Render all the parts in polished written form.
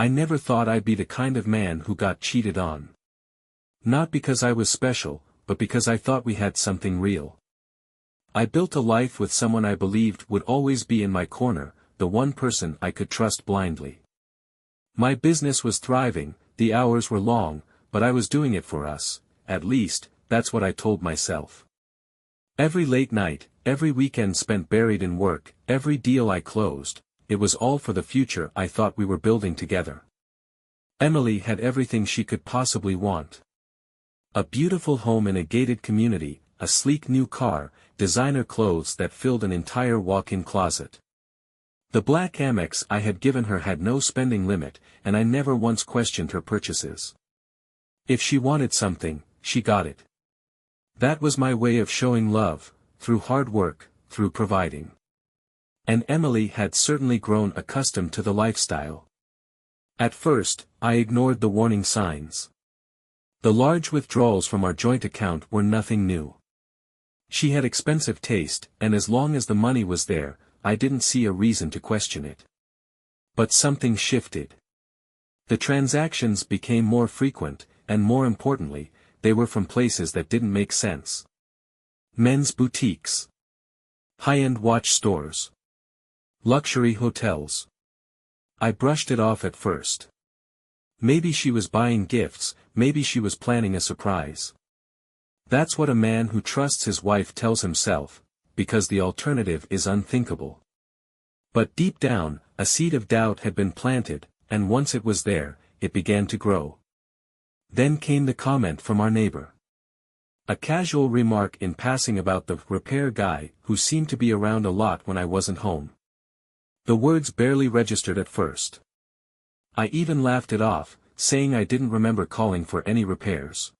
I never thought I'd be the kind of man who got cheated on. Not because I was special, but because I thought we had something real. I built a life with someone I believed would always be in my corner, the one person I could trust blindly. My business was thriving, the hours were long, but I was doing it for us, at least, that's what I told myself. Every late night, every weekend spent buried in work, every deal I closed, it was all for the future I thought we were building together. Emily had everything she could possibly want. A beautiful home in a gated community, a sleek new car, designer clothes that filled an entire walk-in closet. The black Amex I had given her had no spending limit, and I never once questioned her purchases. If she wanted something, she got it. That was my way of showing love, through hard work, through providing. And Emily had certainly grown accustomed to the lifestyle. At first, I ignored the warning signs. The large withdrawals from our joint account were nothing new. She had expensive taste, and as long as the money was there, I didn't see a reason to question it. But something shifted. The transactions became more frequent, and more importantly, they were from places that didn't make sense. Men's boutiques. High-end watch stores. Luxury hotels. I brushed it off at first. Maybe she was buying gifts, maybe she was planning a surprise. That's what a man who trusts his wife tells himself, because the alternative is unthinkable. But deep down, a seed of doubt had been planted, and once it was there, it began to grow. Then came the comment from our neighbor. A casual remark in passing about the repair guy who seemed to be around a lot when I wasn't home. The words barely registered at first. I even laughed it off, saying I didn't remember calling for any repairs.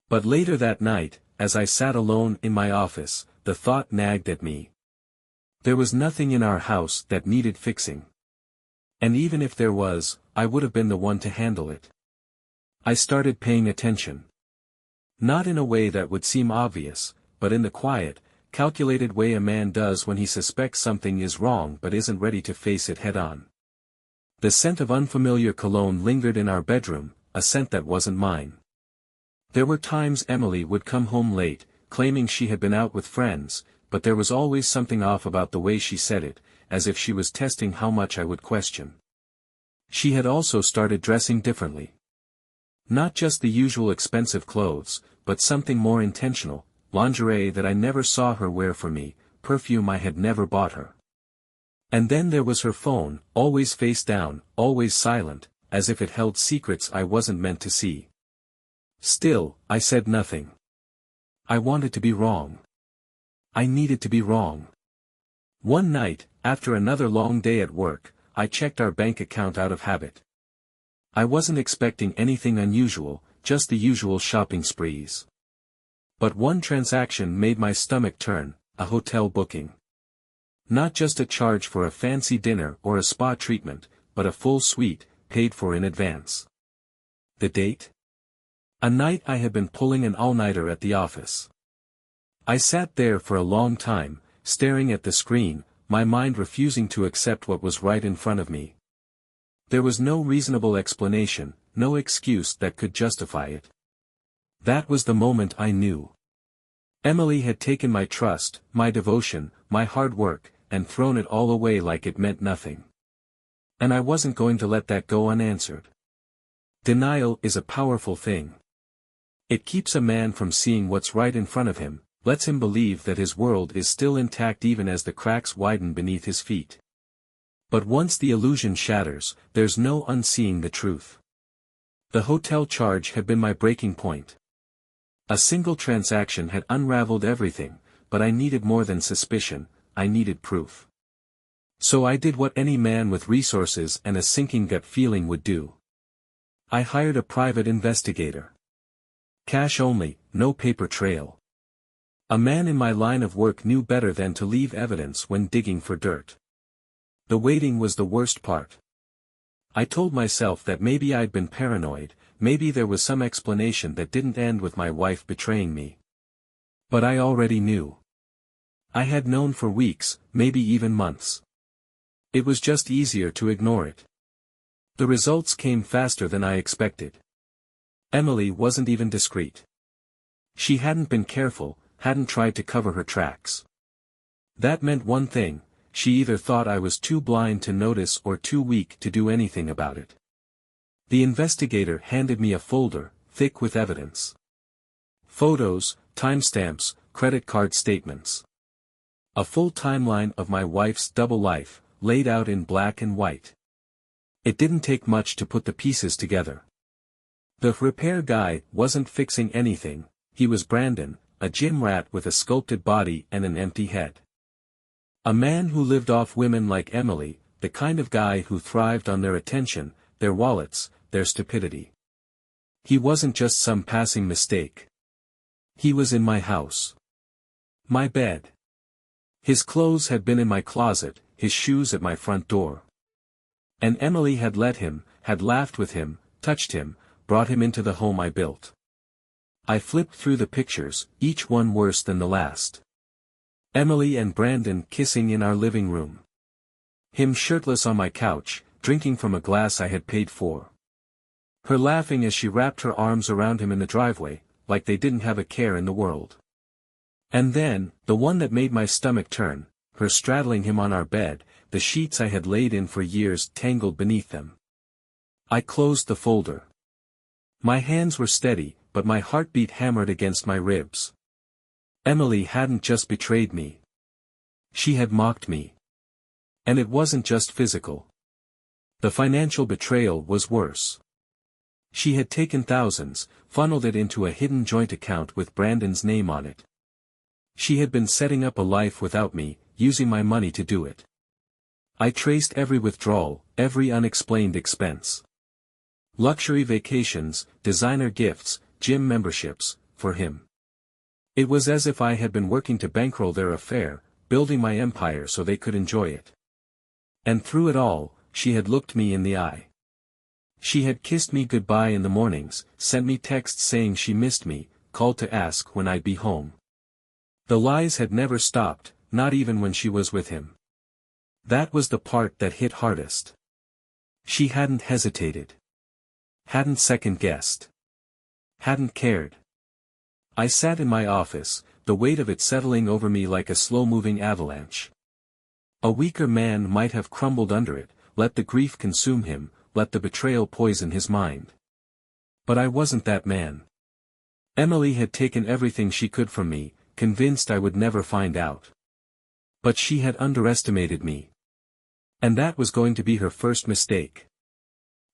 But later that night, as I sat alone in my office, the thought nagged at me. There was nothing in our house that needed fixing. And even if there was, I would have been the one to handle it. I started paying attention. Not in a way that would seem obvious, but in the quiet, calculated way a man does when he suspects something is wrong but isn't ready to face it head-on. The scent of unfamiliar cologne lingered in our bedroom, a scent that wasn't mine. There were times Emily would come home late, claiming she had been out with friends, but there was always something off about the way she said it, as if she was testing how much I would question. She had also started dressing differently. Not just the usual expensive clothes, but something more intentional, lingerie that I never saw her wear for me, perfume I had never bought her. And then there was her phone, always face down, always silent, as if it held secrets I wasn't meant to see. Still, I said nothing. I wanted to be wrong. I needed to be wrong. One night, after another long day at work, I checked our bank account out of habit. I wasn't expecting anything unusual, just the usual shopping sprees. But one transaction made my stomach turn, a hotel booking. Not just a charge for a fancy dinner or a spa treatment, but a full suite, paid for in advance. The date? A night I had been pulling an all-nighter at the office. I sat there for a long time, staring at the screen, my mind refusing to accept what was right in front of me. There was no reasonable explanation, no excuse that could justify it. That was the moment I knew. Emily had taken my trust, my devotion, my hard work, and thrown it all away like it meant nothing. And I wasn't going to let that go unanswered. Denial is a powerful thing. It keeps a man from seeing what's right in front of him, lets him believe that his world is still intact even as the cracks widen beneath his feet. But once the illusion shatters, there's no unseeing the truth. The hotel charge had been my breaking point. A single transaction had unraveled everything, but I needed more than suspicion, I needed proof. So I did what any man with resources and a sinking gut feeling would do. I hired a private investigator. Cash only, no paper trail. A man in my line of work knew better than to leave evidence when digging for dirt. The waiting was the worst part. I told myself that maybe I'd been paranoid, maybe there was some explanation that didn't end with my wife betraying me. But I already knew. I had known for weeks, maybe even months. It was just easier to ignore it. The results came faster than I expected. Emily wasn't even discreet. She hadn't been careful, hadn't tried to cover her tracks. That meant one thing: she either thought I was too blind to notice or too weak to do anything about it. The investigator handed me a folder, thick with evidence. Photos, timestamps, credit card statements. A full timeline of my wife's double life, laid out in black and white. It didn't take much to put the pieces together. The repair guy wasn't fixing anything, he was Brandon, a gym rat with a sculpted body and an empty head. A man who lived off women like Emily, the kind of guy who thrived on their attention, their wallets, their stupidity. He wasn't just some passing mistake. He was in my house. My bed. His clothes had been in my closet, his shoes at my front door. And Emily had let him, had laughed with him, touched him, brought him into the home I built. I flipped through the pictures, each one worse than the last. Emily and Brandon kissing in our living room. Him shirtless on my couch, drinking from a glass I had paid for. Her laughing as she wrapped her arms around him in the driveway, like they didn't have a care in the world. And then, the one that made my stomach turn, her straddling him on our bed, the sheets I had laid in for years tangled beneath them. I closed the folder. My hands were steady, but my heartbeat hammered against my ribs. Emily hadn't just betrayed me. She had mocked me. And it wasn't just physical. The financial betrayal was worse. She had taken thousands, funneled it into a hidden joint account with Brandon's name on it. She had been setting up a life without me, using my money to do it. I traced every withdrawal, every unexplained expense. Luxury vacations, designer gifts, gym memberships, for him. It was as if I had been working to bankroll their affair, building my empire so they could enjoy it. And through it all, she had looked me in the eye. She had kissed me goodbye in the mornings, sent me texts saying she missed me, called to ask when I'd be home. The lies had never stopped, not even when she was with him. That was the part that hit hardest. She hadn't hesitated. Hadn't second-guessed. Hadn't cared. I sat in my office, the weight of it settling over me like a slow-moving avalanche. A weaker man might have crumbled under it, let the grief consume him, let the betrayal poison his mind. But I wasn't that man. Emily had taken everything she could from me, convinced I would never find out. But she had underestimated me. And that was going to be her first mistake.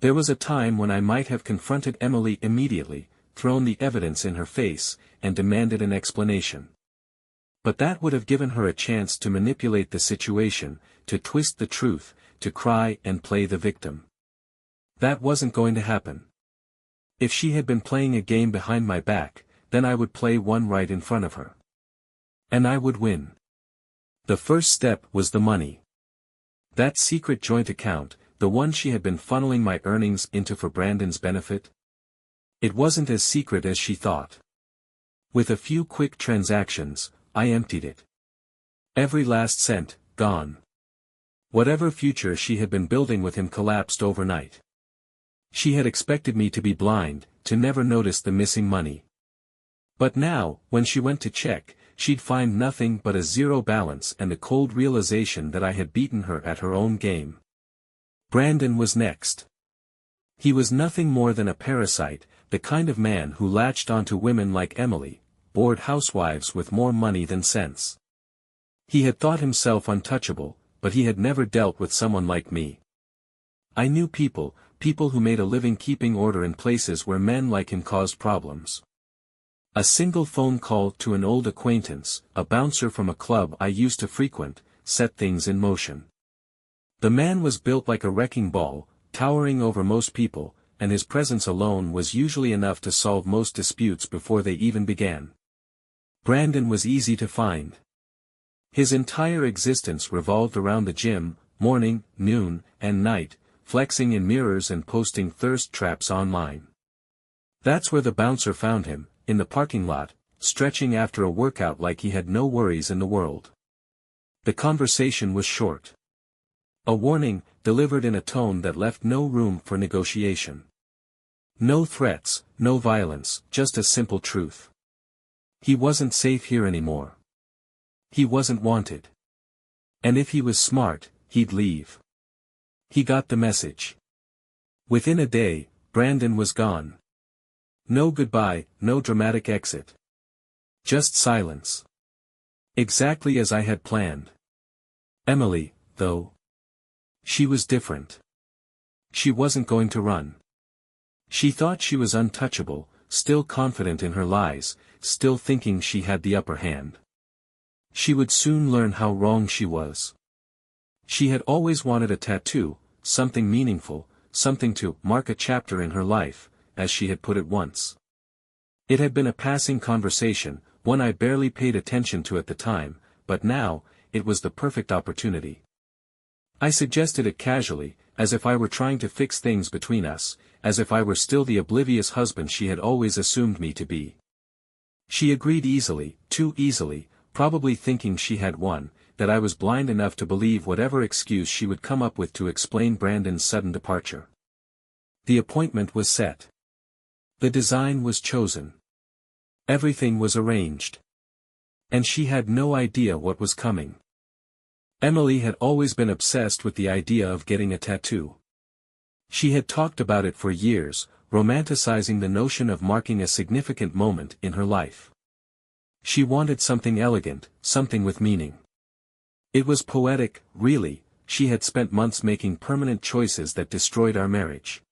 There was a time when I might have confronted Emily immediately, thrown the evidence in her face, and demanded an explanation. But that would have given her a chance to manipulate the situation, to twist the truth, to cry and play the victim. That wasn't going to happen. If she had been playing a game behind my back, then I would play one right in front of her. And I would win. The first step was the money. That secret joint account, the one she had been funneling my earnings into for Brandon's benefit. It wasn't as secret as she thought. With a few quick transactions, I emptied it. Every last cent, gone. Whatever future she had been building with him collapsed overnight. She had expected me to be blind, to never notice the missing money. But now, when she went to check, she'd find nothing but a zero balance and the cold realization that I had beaten her at her own game. Brandon was next. He was nothing more than a parasite, the kind of man who latched onto women like Emily, bored housewives with more money than sense. He had thought himself untouchable, but he had never dealt with someone like me. I knew people who made a living keeping order in places where men like him caused problems. A single phone call to an old acquaintance, a bouncer from a club I used to frequent, set things in motion. The man was built like a wrecking ball, towering over most people, and his presence alone was usually enough to solve most disputes before they even began. Brandon was easy to find. His entire existence revolved around the gym, morning, noon, and night, flexing in mirrors and posting thirst traps online. That's where the bouncer found him, in the parking lot, stretching after a workout like he had no worries in the world. The conversation was short. A warning, delivered in a tone that left no room for negotiation. No threats, no violence, just a simple truth. He wasn't safe here anymore. He wasn't wanted. And if he was smart, he'd leave. He got the message. Within a day, Brandon was gone. No goodbye, no dramatic exit. Just silence. Exactly as I had planned. Emily, though. She was different. She wasn't going to run. She thought she was untouchable, still confident in her lies, still thinking she had the upper hand. She would soon learn how wrong she was. She had always wanted a tattoo, something meaningful, something to mark a chapter in her life, as she had put it once. It had been a passing conversation, one I barely paid attention to at the time, but now, it was the perfect opportunity. I suggested it casually, as if I were trying to fix things between us, as if I were still the oblivious husband she had always assumed me to be. She agreed easily, too easily, probably thinking she had won, that I was blind enough to believe whatever excuse she would come up with to explain Brandon's sudden departure. The appointment was set. The design was chosen. Everything was arranged. And she had no idea what was coming. Emily had always been obsessed with the idea of getting a tattoo. She had talked about it for years, romanticizing the notion of marking a significant moment in her life. She wanted something elegant, something with meaning. It was poetic, really. She had spent months making permanent choices that destroyed our marriage.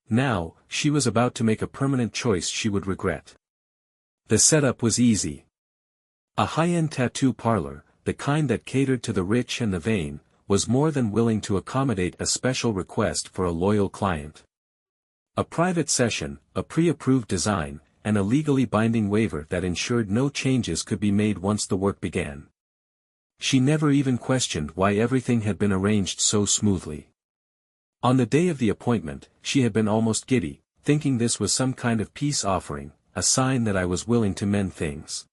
Now, she was about to make a permanent choice she would regret. The setup was easy. A high-end tattoo parlor, the kind that catered to the rich and the vain, was more than willing to accommodate a special request for a loyal client. A private session, a pre-approved design, and a legally binding waiver that ensured no changes could be made once the work began. She never even questioned why everything had been arranged so smoothly. On the day of the appointment, she had been almost giddy, thinking this was some kind of peace offering, a sign that I was willing to mend things.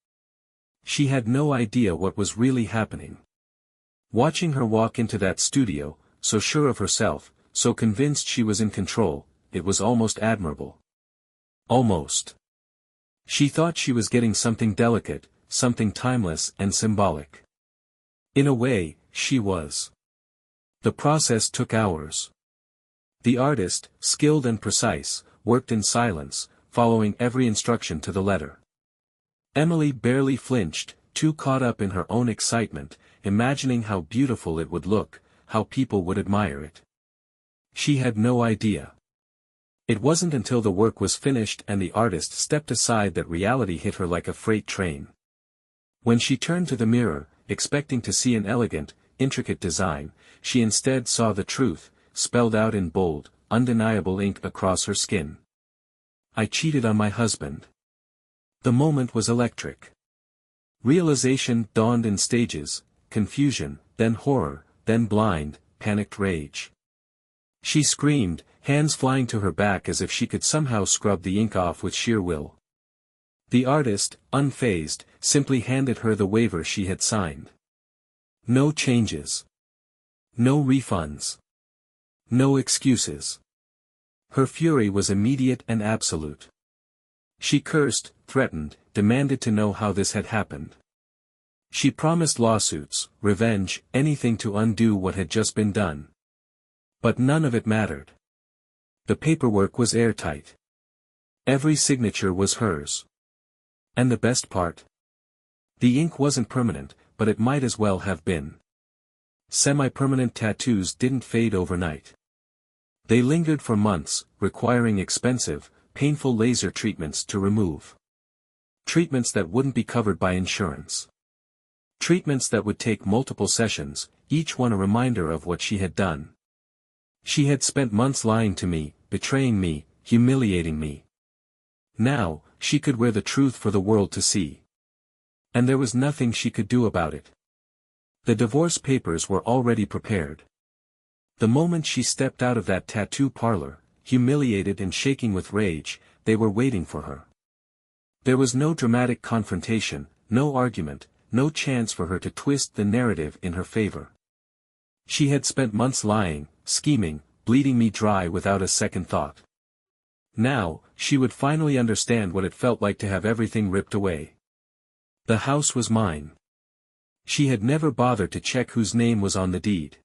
She had no idea what was really happening. Watching her walk into that studio, so sure of herself, so convinced she was in control, it was almost admirable. Almost. She thought she was getting something delicate, something timeless and symbolic. In a way, she was. The process took hours. The artist, skilled and precise, worked in silence, following every instruction to the letter. Emily barely flinched, too caught up in her own excitement, imagining how beautiful it would look, how people would admire it. She had no idea. It wasn't until the work was finished and the artist stepped aside that reality hit her like a freight train. When she turned to the mirror, expecting to see an elegant, intricate design, she instead saw the truth, spelled out in bold, undeniable ink across her skin. I cheated on my husband. The moment was electric. Realization dawned in stages, confusion, then horror, then blind, panicked rage. She screamed, hands flying to her back as if she could somehow scrub the ink off with sheer will. The artist, unfazed, simply handed her the waiver she had signed. No changes. No refunds. No excuses. Her fury was immediate and absolute. She cursed, threatened, demanded to know how this had happened. She promised lawsuits, revenge, anything to undo what had just been done. But none of it mattered. The paperwork was airtight. Every signature was hers. And the best part? The ink wasn't permanent, but it might as well have been. Semi-permanent tattoos didn't fade overnight. They lingered for months, requiring expensive, painful laser treatments to remove. Treatments that wouldn't be covered by insurance. Treatments that would take multiple sessions, each one a reminder of what she had done. She had spent months lying to me, betraying me, humiliating me. Now, she could wear the truth for the world to see. And there was nothing she could do about it. The divorce papers were already prepared. The moment she stepped out of that tattoo parlor, humiliated and shaking with rage, they were waiting for her. There was no dramatic confrontation, no argument, no chance for her to twist the narrative in her favor. She had spent months lying, scheming, bleeding me dry without a second thought. Now, she would finally understand what it felt like to have everything ripped away. The house was mine. She had never bothered to check whose name was on the deed.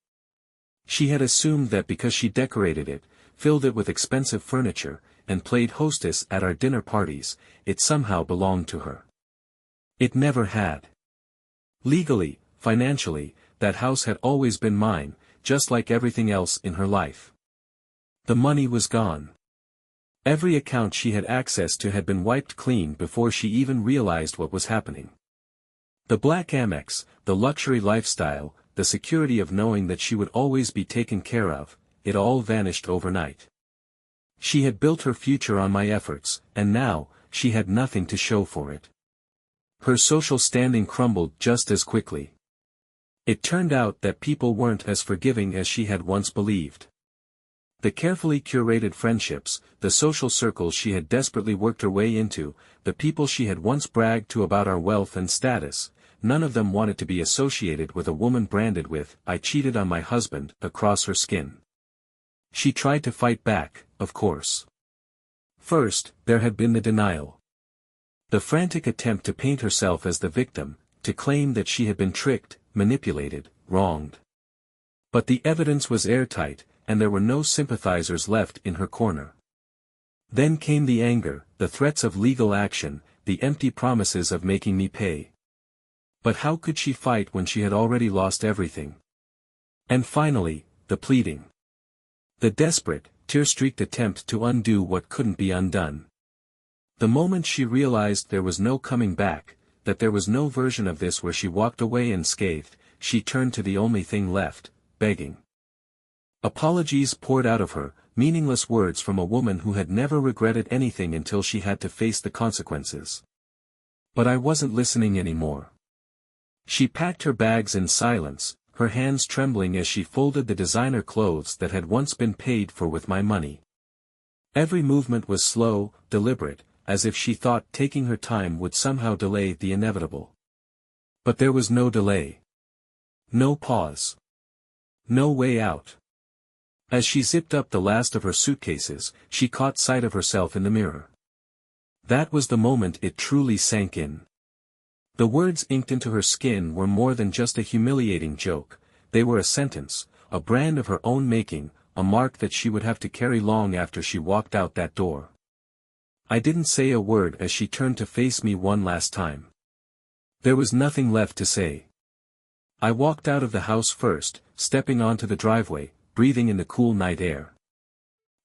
She had assumed that because she decorated it, filled it with expensive furniture, and played hostess at our dinner parties, it somehow belonged to her. It never had. Legally, financially, that house had always been mine, just like everything else in her life. The money was gone. Every account she had access to had been wiped clean before she even realized what was happening. The black Amex, the luxury lifestyle, the security of knowing that she would always be taken care of, it all vanished overnight. She had built her future on my efforts, and now, she had nothing to show for it. Her social standing crumbled just as quickly. It turned out that people weren't as forgiving as she had once believed. The carefully curated friendships, the social circles she had desperately worked her way into, the people she had once bragged to about our wealth and status, none of them wanted to be associated with a woman branded with, "I cheated on my husband," across her skin. She tried to fight back, of course. First, there had been the denial. The frantic attempt to paint herself as the victim, to claim that she had been tricked, manipulated, wronged. But the evidence was airtight, and there were no sympathizers left in her corner. Then came the anger, the threats of legal action, the empty promises of making me pay. But how could she fight when she had already lost everything? And finally, the pleading. The desperate, tear-streaked attempt to undo what couldn't be undone. The moment she realized there was no coming back, that there was no version of this where she walked away unscathed, she turned to the only thing left, begging. Apologies poured out of her, meaningless words from a woman who had never regretted anything until she had to face the consequences. But I wasn't listening anymore. She packed her bags in silence, her hands trembling as she folded the designer clothes that had once been paid for with my money. Every movement was slow, deliberate, as if she thought taking her time would somehow delay the inevitable. But there was no delay. No pause. No way out. As she zipped up the last of her suitcases, she caught sight of herself in the mirror. That was the moment it truly sank in. The words inked into her skin were more than just a humiliating joke, they were a sentence, a brand of her own making, a mark that she would have to carry long after she walked out that door. I didn't say a word as she turned to face me one last time. There was nothing left to say. I walked out of the house first, stepping onto the driveway, breathing in the cool night air.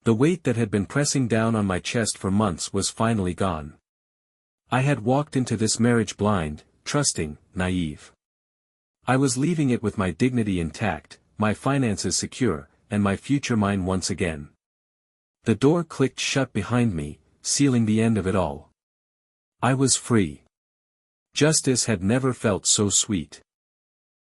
The weight that had been pressing down on my chest for months was finally gone. I had walked into this marriage blind, trusting, naive. I was leaving it with my dignity intact, my finances secure, and my future mine once again. The door clicked shut behind me, sealing the end of it all. I was free. Justice had never felt so sweet.